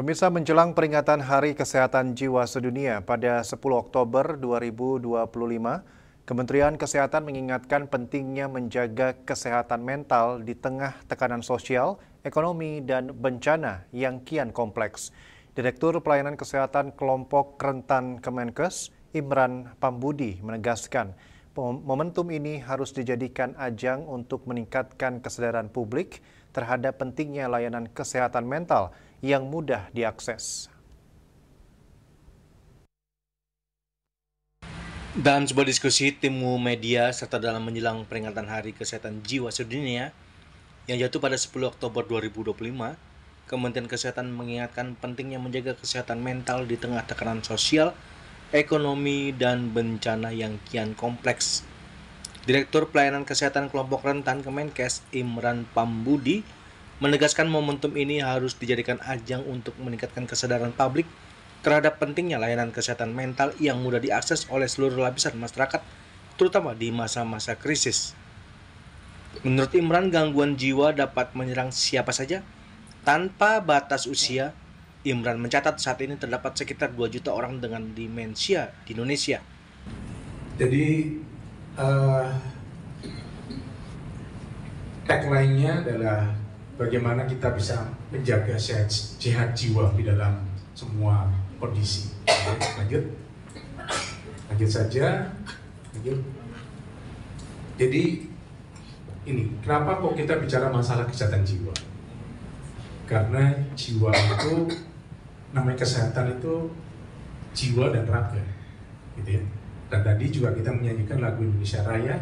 Pemirsa, menjelang peringatan Hari Kesehatan Jiwa Sedunia pada 10 Oktober 2025, Kementerian Kesehatan mengingatkan pentingnya menjaga kesehatan mental di tengah tekanan sosial, ekonomi, dan bencana yang kian kompleks. Direktur Pelayanan Kesehatan Kelompok Rentan Kemenkes, Imran Pambudi, menegaskan momentum ini harus dijadikan ajang untuk meningkatkan kesadaran publik terhadap pentingnya layanan kesehatan mental yang mudah diakses. Dan sebuah diskusi tim media serta dalam menjelang peringatan Hari Kesehatan Jiwa Sedunia yang jatuh pada 10 Oktober 2025, Kementerian Kesehatan mengingatkan pentingnya menjaga kesehatan mental di tengah tekanan sosial, ekonomi, dan bencana yang kian kompleks. Direktur Pelayanan Kesehatan Kelompok Rentan Kemenkes, Imran Pambudi, menegaskan momentum ini harus dijadikan ajang untuk meningkatkan kesadaran publik terhadap pentingnya layanan kesehatan mental yang mudah diakses oleh seluruh lapisan masyarakat, terutama di masa-masa krisis. Menurut Imran, gangguan jiwa dapat menyerang siapa saja, tanpa batas usia. Imran mencatat saat ini terdapat sekitar 2 juta orang dengan demensia di Indonesia. Jadi, tagline-nya adalah bagaimana kita bisa menjaga sehat jiwa di dalam semua kondisi. Lanjut saja. Jadi ini, kenapa kok kita bicara masalah kesehatan jiwa? Karena jiwa itu, namanya kesehatan itu jiwa dan raga, gitu ya. Dan tadi juga kita menyanyikan lagu Indonesia Raya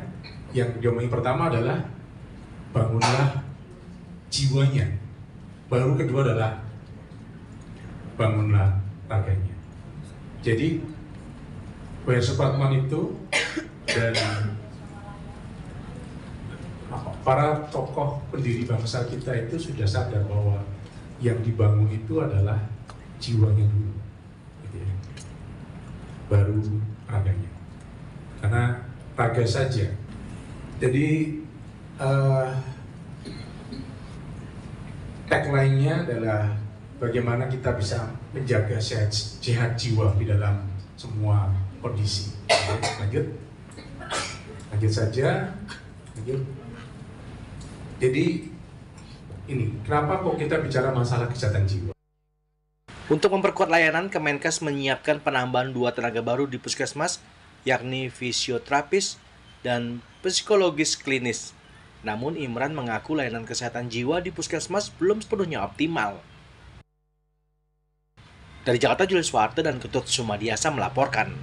yang diomongin pertama adalah bangunlah jiwanya, baru kedua adalah bangunlah raganya. Jadi W.R. Supratman itu dan para tokoh pendiri bangsa kita itu sudah sadar bahwa yang dibangun itu adalah jiwanya dulu, gitu ya, baru raganya. Karena raga saja. Jadi tagline-nya adalah bagaimana kita bisa menjaga sehat jiwa di dalam semua kondisi. Lanjut saja. Jadi ini, kenapa kok kita bicara masalah kesehatan jiwa? Untuk memperkuat layanan, Kemenkes menyiapkan penambahan 2 tenaga baru di puskesmas, yakni fisioterapis dan psikologis klinis. Namun Imran mengaku layanan kesehatan jiwa di puskesmas belum sepenuhnya optimal. Dari Jakarta, Julius Warte dan Ketut Sumadiasa melaporkan.